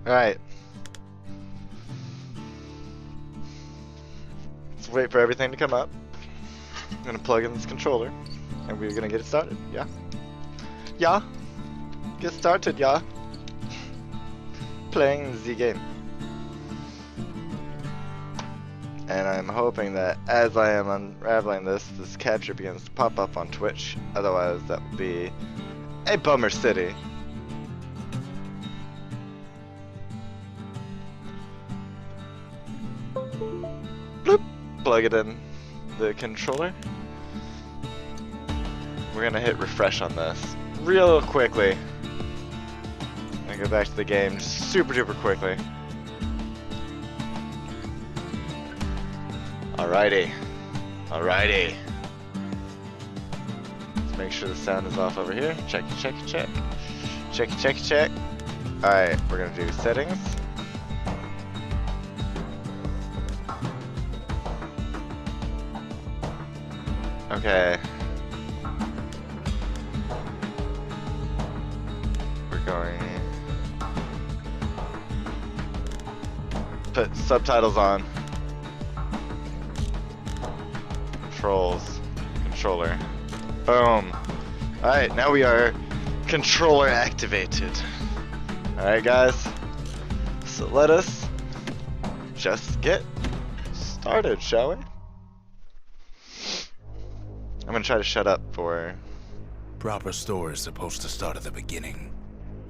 Alright. Let's wait for everything to come up. I'm gonna plug in this controller and we're gonna get it started. Yeah? Yeah? Get started, yeah? Playing the game. And I'm hoping that as I am unraveling this capture begins to pop up on Twitch. Otherwise, that would be a bummer city. Bloop. Plug it in the controller. We're gonna hit refresh on this real quickly. I'm gonna go back to the game super duper quickly. Alrighty. Alrighty. Let's make sure the sound is off over here. Check, check, check. Check, check, check. Alright, we're gonna do settings. Okay. We're going... Put subtitles on. Controls. Controller. Boom. Alright, now we are controller activated. Alright guys. So let us just get started, shall we? I'm gonna try to shut up for... Proper story's supposed to start at the beginning.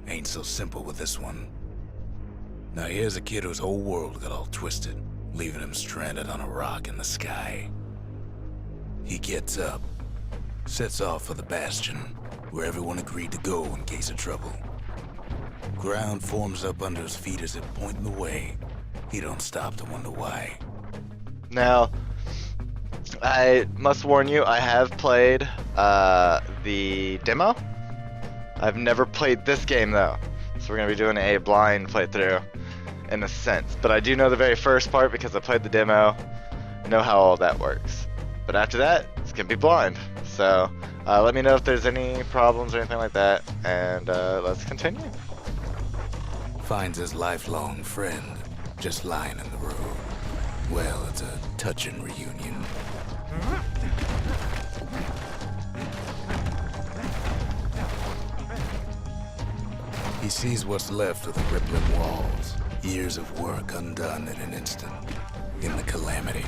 Ain't so simple with this one. Now here's a kid whose whole world got all twisted, leaving him stranded on a rock in the sky. He gets up, sets off for the Bastion, where everyone agreed to go in case of trouble. Ground forms up under his feet as it pointing the way. He don't stop to wonder why. Now, I must warn you, I have played the demo. I've never played this game though, so we're gonna be doing a blind playthrough in a sense. But I do know the very first part because I played the demo, know how all that works. But after that, it's gonna be blind. So let me know if there's any problems or anything like that, and let's continue. Finds his lifelong friend just lying in the road. Well, it's a touching reunion. He sees what's left of the rippling walls. Years of work undone in an instant. In the calamity.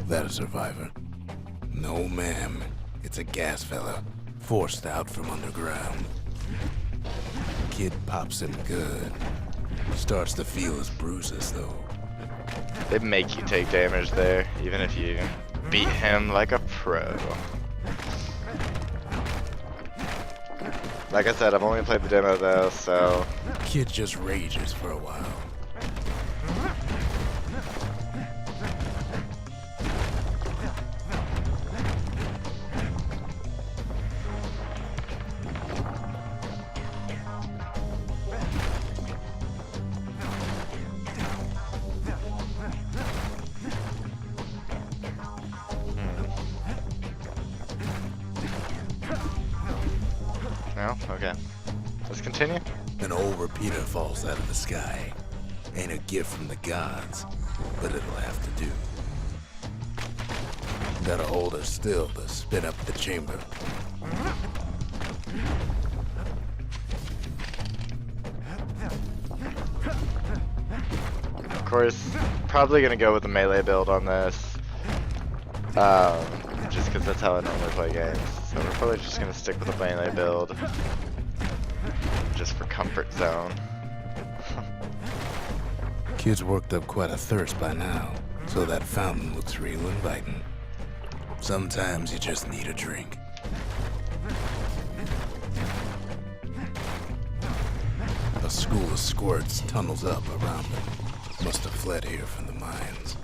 That a survivor? No, ma'am. It's a gas fella. Forced out from underground. Kid pops him good. Starts to feel his bruises, though. They make you take damage there, even if you beat him like a pro. Like I said, I've only played the demo though, so... Kid just rages for a while. No? Okay. Let's continue. An old repeater falls out of the sky. Ain't a gift from the gods, but it'll have to do. Gotta hold her still to spin up the chamber. Of course, probably gonna go with the melee build on this. Just because that's how I normally play games. So we're probably just gonna stick with the melee build. Just for comfort zone. Kid's worked up quite a thirst by now, so that fountain looks real inviting. Sometimes you just need a drink. A school of squirts tunnels up around them. Must have fled here from the mines.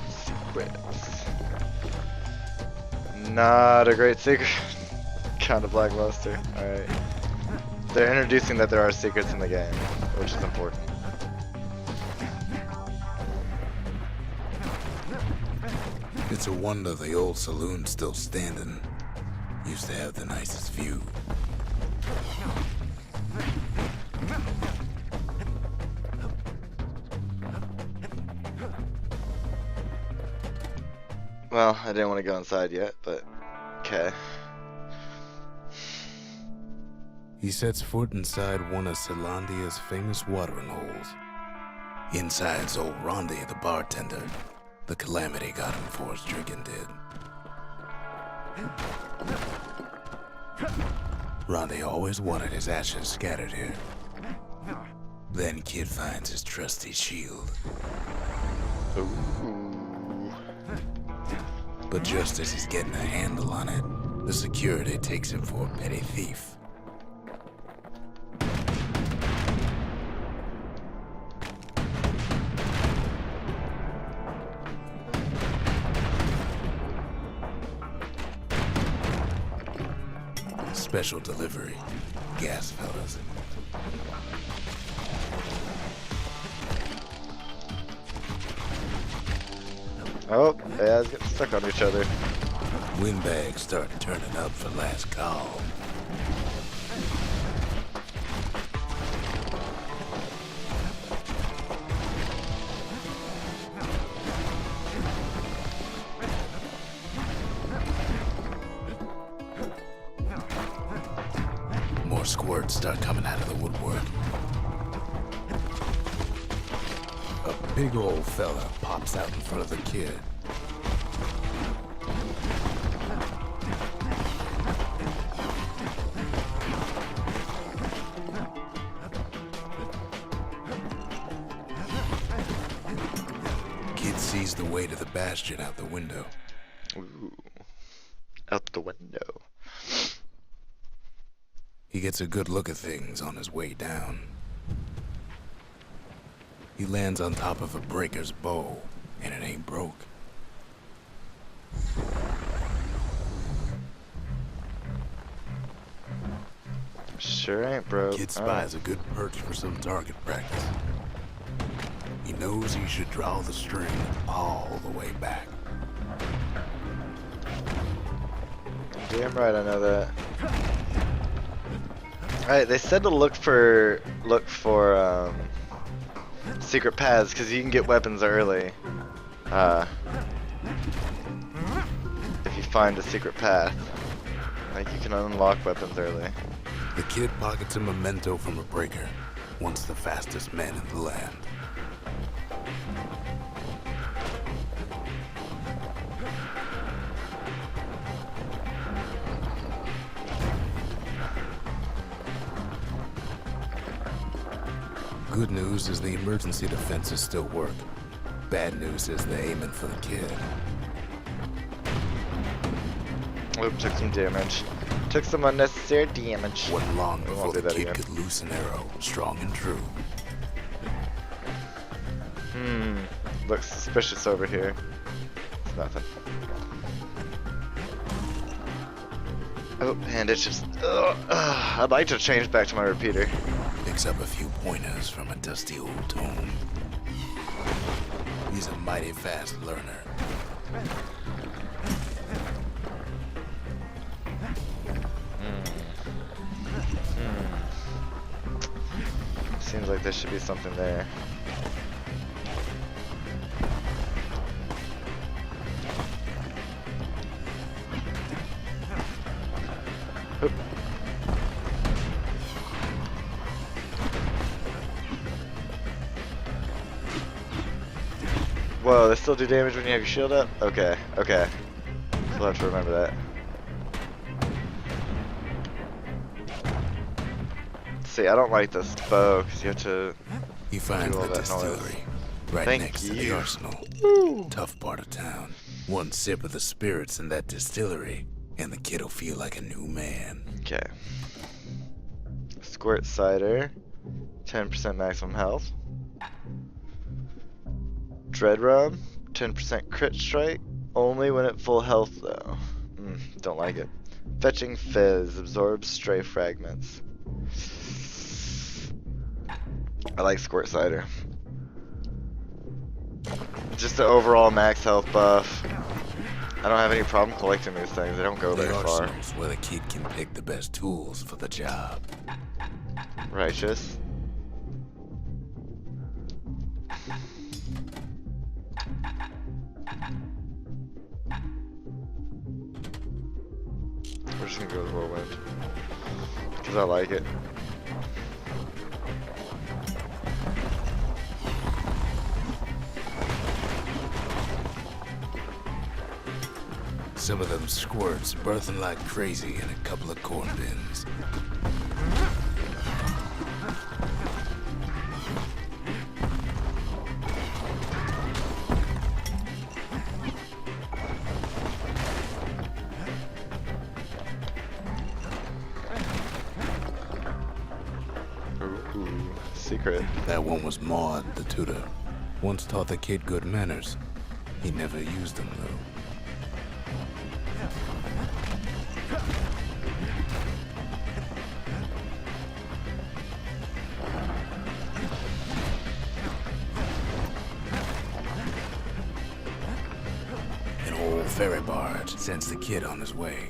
Secrets. Not a great secret. Kind of lackluster. Alright. They're introducing that there are secrets in the game, which is important. It's a wonder the old saloon's still standing. Used to have the nicest view. Well, I didn't want to go inside yet, but okay. He sets foot inside one of Celandia's famous watering holes. Inside's old Rondi, the bartender. The calamity got him for his drinking did. Rondi always wanted his ashes scattered here. Then Kid finds his trusty shield. Ooh. But just as he's getting a handle on it, the security takes him for a petty thief. Special delivery. Gas, fellas. Oh, yeah, it's getting stuck on each other. Windbags start turning up for last call. More squirts start coming out of the woodwork. A big old fella pops out in front of the kid. Kid sees the way to the Bastion out the window. Ooh. Out the window. He gets a good look at things on his way down. He lands on top of a breaker's bow, and it ain't broke. Sure ain't, bro. Kid spies a good perch for some target practice. He knows he should draw the string all the way back. Damn right, I know that. Alright, they said to look for secret paths because you can get weapons early. If you find a secret path, like you can unlock weapons early. The kid pockets a memento from a breaker, once the fastest man in the land. Good news is the emergency defenses still work. Bad news is they're aiming for the kid. Oop, took some damage. Took some unnecessary damage. Wasn't long We before won't the do that kid again. could loose an arrow, strong and true. Looks suspicious over here. It's nothing. Oh, and it's just... I'd like to change back to my repeater. Picks up a few pointers from a dusty old tome. He's a mighty fast learner. Seems like there should be something there. Oop. Whoa, they still do damage when you have your shield up? Okay, okay. We'll have to remember that. See, I don't like this bow because you have to. He finds Do all the that noise. distillery right Thank next to the you. arsenal. Woo. Tough part of town. One sip of the spirits in that distillery, and the kid'll feel like a new man. Okay. Squirt cider, 10% maximum health. Dread rum, 10% crit strike, only when at full health though. Don't like it. Fetching fizz, absorbs stray fragments. I like squirt cider. Just the overall max health buff. I don't have any problem collecting these things. They don't go very The far. arsenal's where the kid can pick the best tools for the job. Righteous. We're just gonna go with Whirlwind. Because I like it. Some of them squirts birthing like crazy in a couple of corn bins. Ooh, secret. That one was Maud, the tutor. Once taught the kid good manners. He never used them, though. An old ferry barge sends the kid on his way.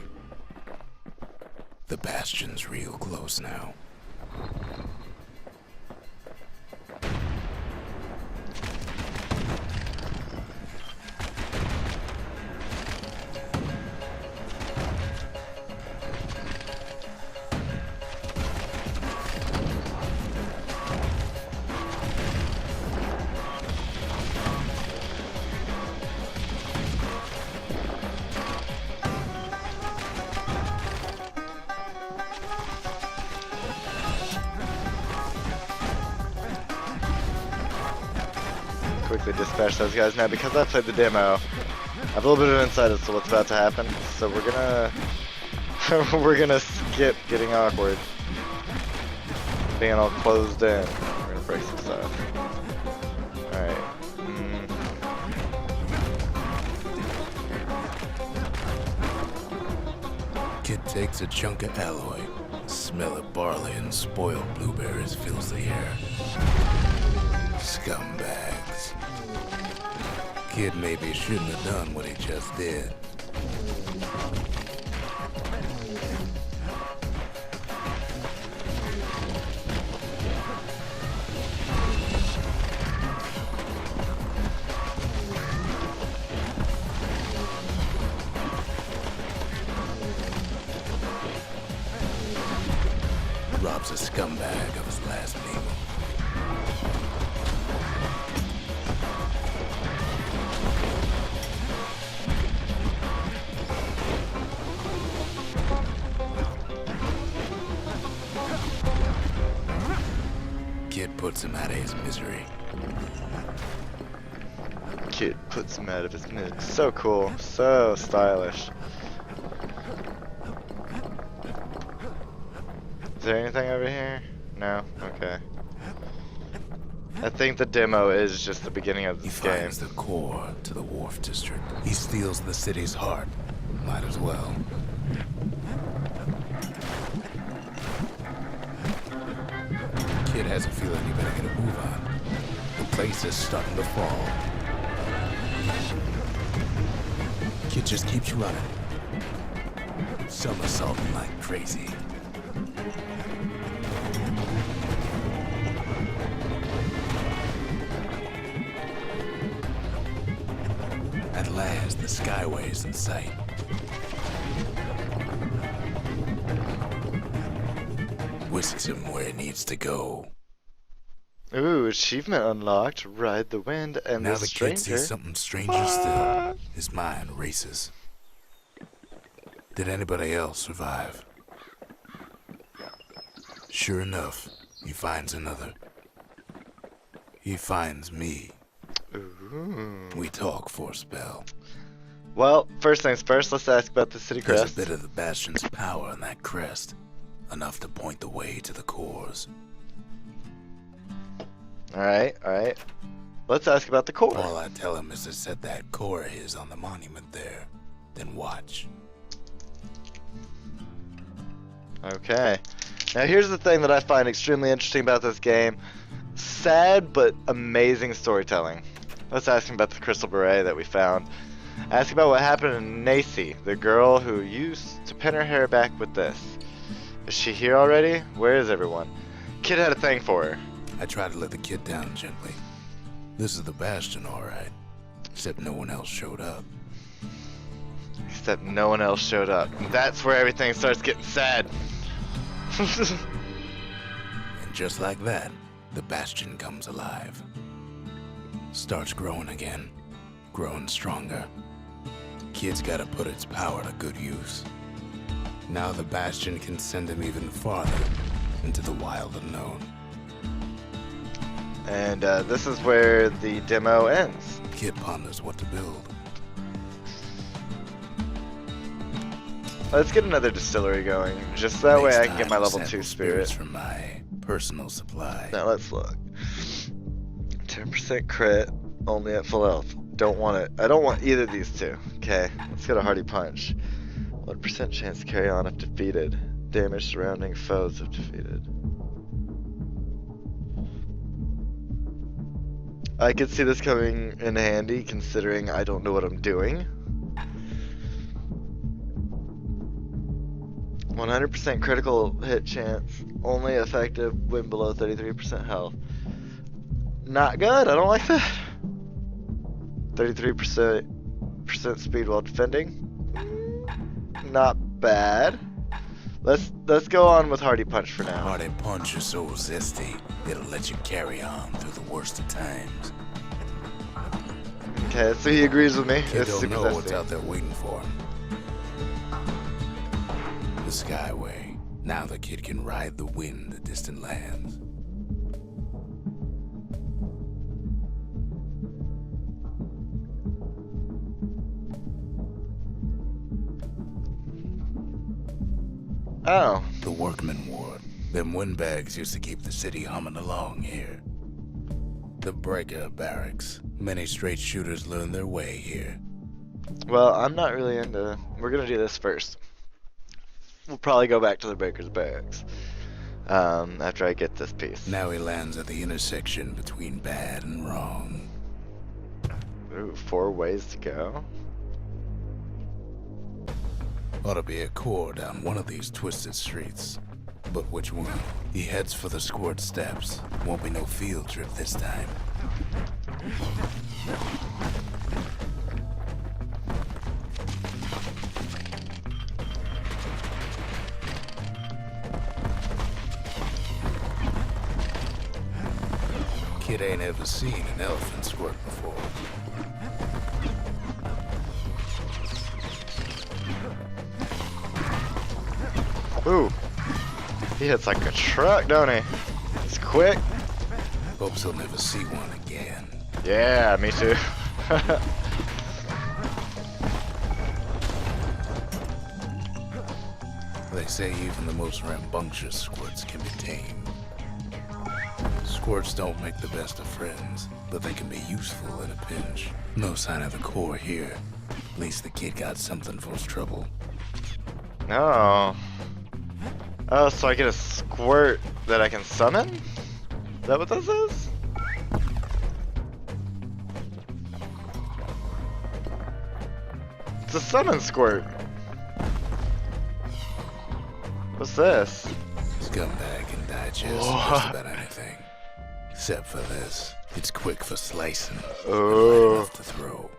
The Bastion's real close now. Quickly dispatch those guys now because I played the demo. I have a little bit of insight as to what's about to happen, so we're gonna we're gonna skip getting awkward, being all closed in. We're gonna break some stuff. All right. Kid takes a chunk of alloy. Smell of barley and spoiled blueberries fills the air. Scumbags. Kid maybe shouldn't have done what he just did. Robs a scumbag of his last meal. Kid puts him out of his misery. Kid puts him out of his misery. So cool. So stylish. Is there anything over here? No? Okay. I think the demo is just the beginning of He this game. finds the core to the wharf district. He steals the city's heart. Might as well. Kid has a feeling he better get a move on. The place is starting to fall. Kid just keeps running. Somersaulting like crazy. At last, the skyway's in sight. Whisks him where he needs to go. Ooh, achievement unlocked. Ride the wind and Now the the kid stranger. sees something stranger still. His mind races. Did anybody else survive? Sure enough, he finds another. He finds me. Ooh. We talk for a spell. Well, first things first, let's ask about the city There's crest. a bit of the Bastion's power in that crest. Enough to point the way to the cores. Alright, alright. Let's ask about the core. All I tell him is to set that core of his on the monument there. Then watch. Okay. Now here's the thing that I find extremely interesting about this game. Sad but amazing storytelling. Let's ask him about the crystal beret that we found. Ask about what happened to Nacy, the girl who used to pin her hair back with this. Is she here already? Where is everyone? Kid had a thing for her. I tried to let the kid down gently. This is the Bastion, alright. Except no one else showed up. Except no one else showed up. That's where everything starts getting sad. And just like that, the Bastion comes alive. Starts growing again. Growing stronger. Kid's gotta put its power to good use. Now the Bastion can send him even farther into the wild unknown. And this is where the demo ends. Kid ponders what to build. Let's get another distillery going, just that way I can get my level 2 sample spirit. from my personal supply. Now let's look. 10% crit, only at full health. Don't want it. I don't want either of these two. Okay, let's get a hardy punch. 1% chance to carry on if defeated. Damage surrounding foes if defeated. I could see this coming in handy considering I don't know what I'm doing. 100% critical hit chance, only effective when below 33% health. Not good, I don't like that. 33% speed while defending. Not bad. Let's go on with Hardy Punch for now. Hardy Punch is so zesty, it'll let you carry on through the worst of times. Okay, so he agrees with me. Kid It's don't super know what's zesty. out there waiting for him. The Skyway. Now the kid can ride the wind to distant lands. Oh. The Workman Ward. Them windbags used to keep the city humming along here. The Breaker Barracks. Many straight shooters learn their way here. Well, I'm not really into... We're gonna do this first. We'll probably go back to the Breaker's Barracks. After I get this piece. Now he lands at the intersection between bad and wrong. Ooh, 4 ways to go. Ought to be a core down one of these twisted streets. But which one? He heads for the squirt steps. Won't be no field trip this time. Kid ain't ever seen an elephant squirt before. Ooh. He hits like a truck, don't he? He's quick. Hopes he'll never see one again. Yeah, me too. They say even the most rambunctious squirts can be tamed. Squirts don't make the best of friends, but they can be useful in a pinch. No sign of the core here. At least the kid got something for his trouble. No. Oh, so I get a squirt that I can summon? Is that what this is? It's a summon squirt. What's this? Scumbag can digest What? just about anything. Except for this. It's quick for slicing. But Oh. light enough to throw.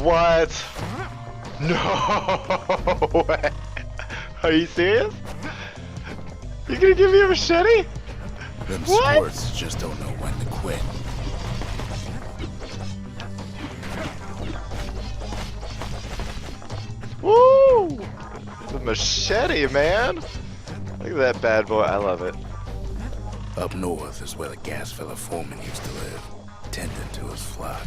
What? No way. Are you serious? You gonna give me a machete? Them What? squirts just don't know when to quit. Woo! The machete, man. Look at that bad boy. I love it. Up north is where the gas fella foreman used to live, tending to his flock.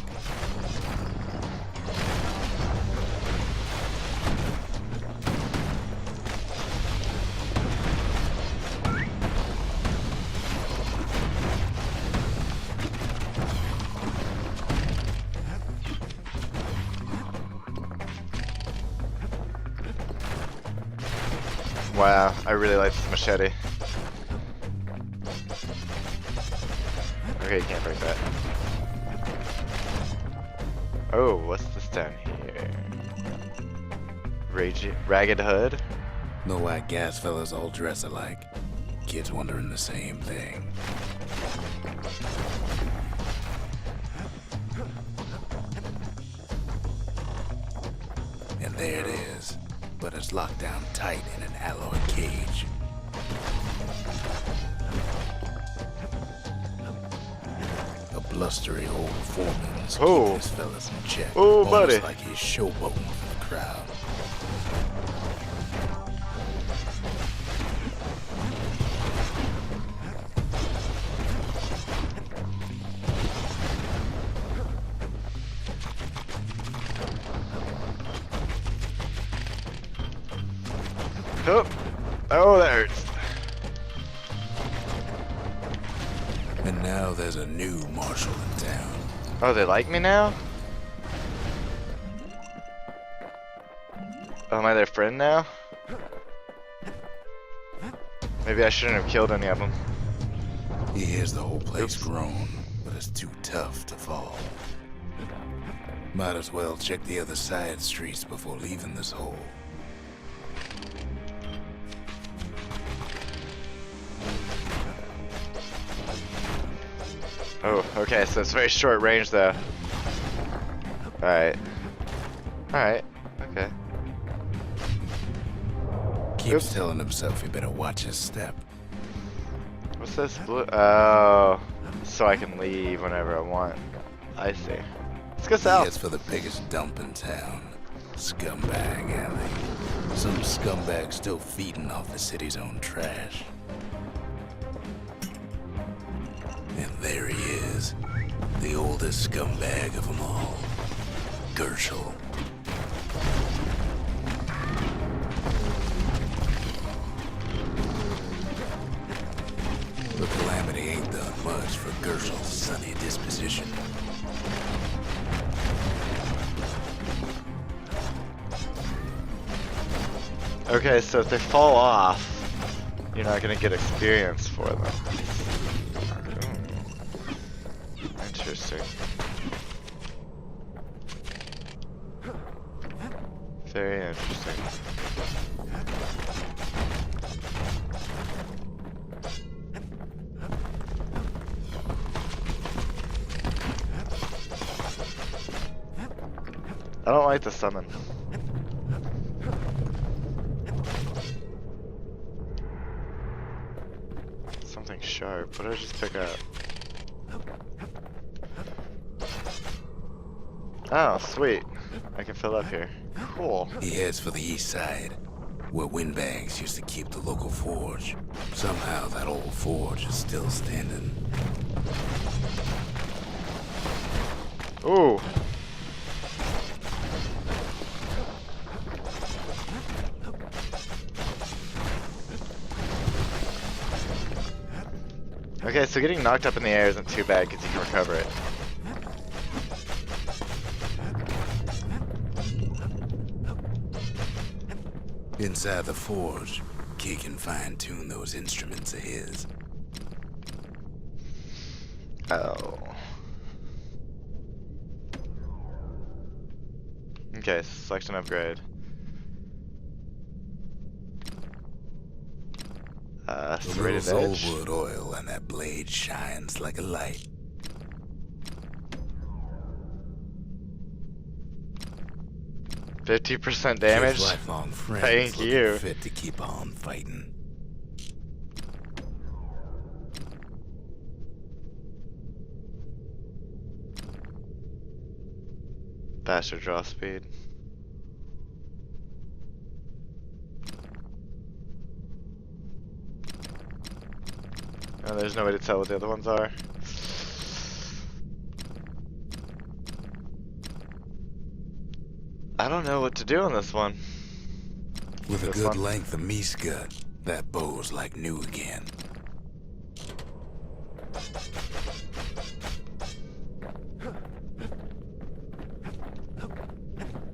Wow, I really like this machete. Okay, you can't break that. Oh, what's this down here? Ragged Hood? No white gas fellas all dress alike. Kids wondering the same thing. And there it is, but it's locked down tight in an alloy cage. A blustery old foreman is keeping his fellas in check. Oh, almost buddy. like he's showboating for the crowd. Oh, oh, that hurts. And now there's a new marshal in town. Oh, they like me now? Oh, am I their friend now? Maybe I shouldn't have killed any of them. He hears the whole place groan, but it's too tough to fall. Might as well check the other side streets before leaving this hole. Oh, okay, so it's very short range though. Alright. Alright, okay. Keeps telling himself he better watch his step. What's this blue? Oh, so I can leave whenever I want. I see. Let's go He south. heads for the biggest dump in town. Scumbag Alley. Some scumbag still feeding off the city's own trash. And there he is. The oldest scumbag of them all. Gershel. The calamity ain't done much for Gershel's sunny disposition. Okay, so if they fall off, you're not gonna get experience for them. Ooh. Interesting. Very interesting. I don't like the summon. Something sharp. What did I just pick up? Oh, sweet. I can fill up here. Cool. He heads for the east side, where windbags used to keep the local forge. Somehow that old forge is still standing. Ooh. Okay, so getting knocked up in the air isn't too bad because you can recover it. Inside the forge, Key can fine-tune those instruments of his. Oh. Okay, select an upgrade. The Serrated little edge. Zollwood oil and that blade shines like a light. %50 damage. His lifelong friend Thank is looking you. fit to keep on fighting. Faster draw speed. Oh, there's no way to tell what the other ones are. I don't know what to do on this one. With a This good one? length of meat gut, that bow's like new again.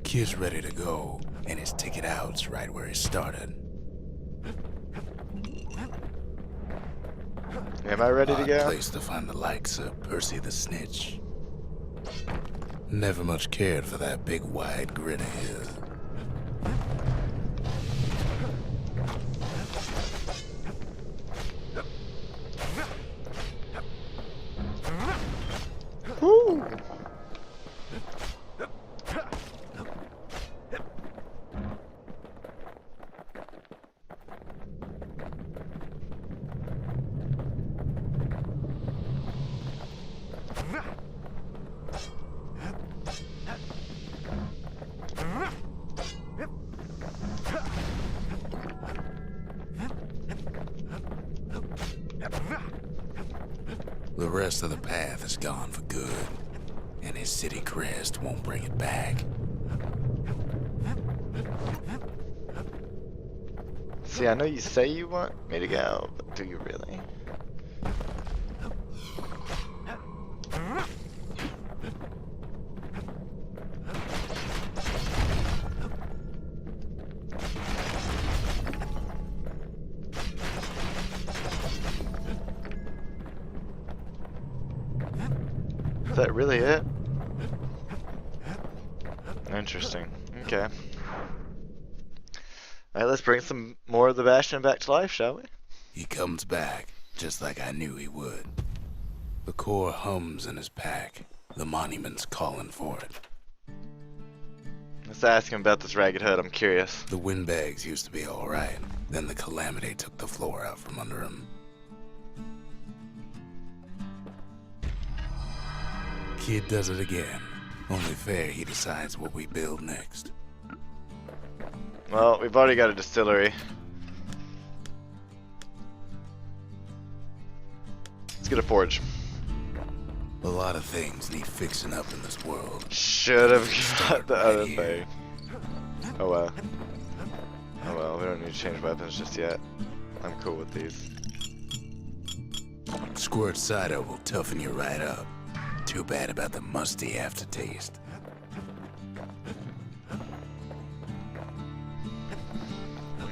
Kid's ready to go, and his ticket out's right where he started. Am I ready to Odd go? place to find the likes of Percy the Snitch. Never much cared for that big wide grin of his. Woo! The rest of the path is gone for good, and his city crest won't bring it back. See, I know you say you want me to go, but do you really? Is that really it? Interesting. Okay. Alright, let's bring some more of the Bastion back to life, shall we? He comes back, just like I knew he would. The core hums in his pack. The monument's calling for it. Let's ask him about this ragged hood, I'm curious. The windbags used to be alright. Then the calamity took the floor out from under him. Kid does it again. Only fair he decides what we build next. Well, we've already got a distillery. Let's get a forge. A lot of things need fixing up in this world. Should have got the other here. thing. Oh well. Oh well, we don't need to change weapons just yet. I'm cool with these. Squirt cider will toughen you right up. Too bad about the musty aftertaste.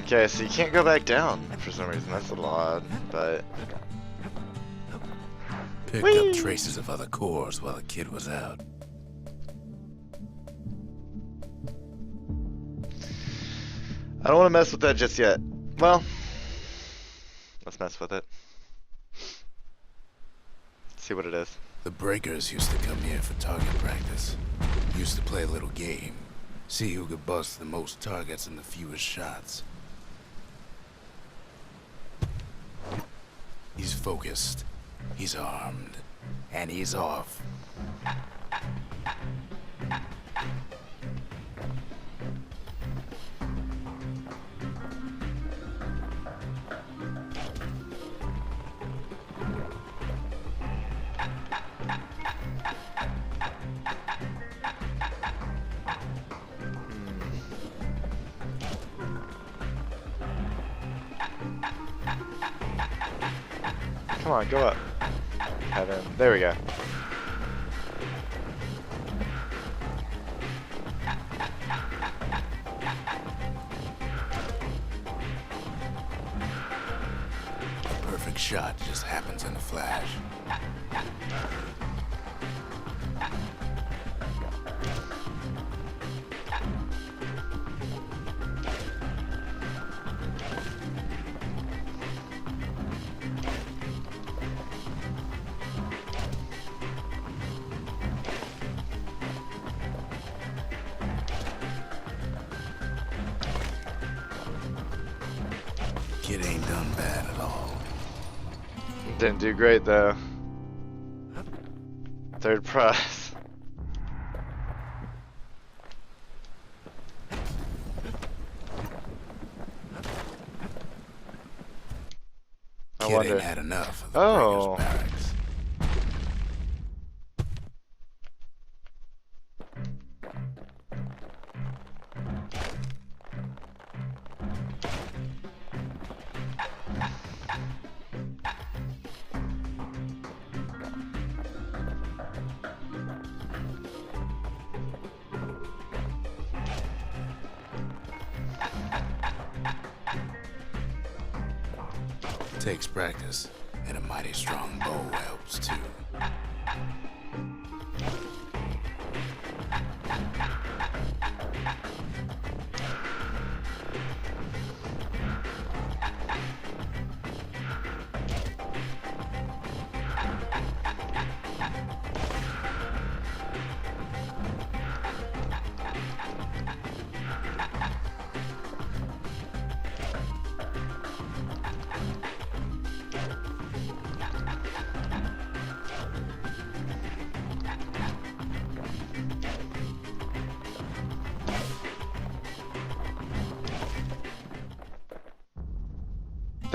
Okay, so you can't go back down for some reason. That's a little odd, but Picked Whee! up traces of other cores while the kid was out. I don't want to mess with that just yet. Well, let's mess with it. See what it is. The breakers used to come here for target practice. Used to play a little game. See who could bust the most targets and the fewest shots. He's focused. He's armed. And he's off. Come on, go up. Heaven. There we go. Perfect shot just happens in a flash. Kid ain't done bad at all. Didn't do great though. Third prize. I Kid wonder. ain't had enough of the Oh. breakers' barracks. Takes practice, and a mighty strong bow helps too.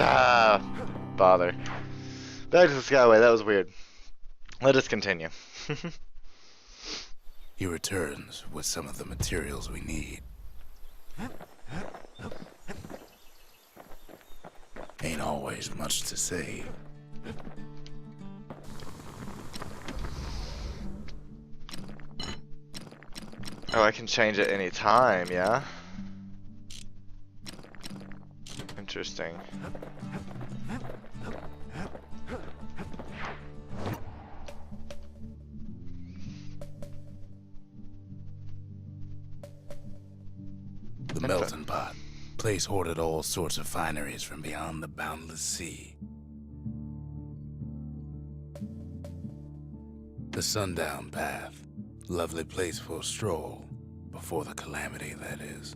Ah, bother. Back to the Skyway, that was weird. Let us continue. He returns with some of the materials we need. Ain't always much to say. Oh, I can change it any time, yeah? Interesting. The melting pot. Place hoarded all sorts of fineries from beyond the boundless sea. The sundown path. Lovely place for a stroll. Before the calamity, that is.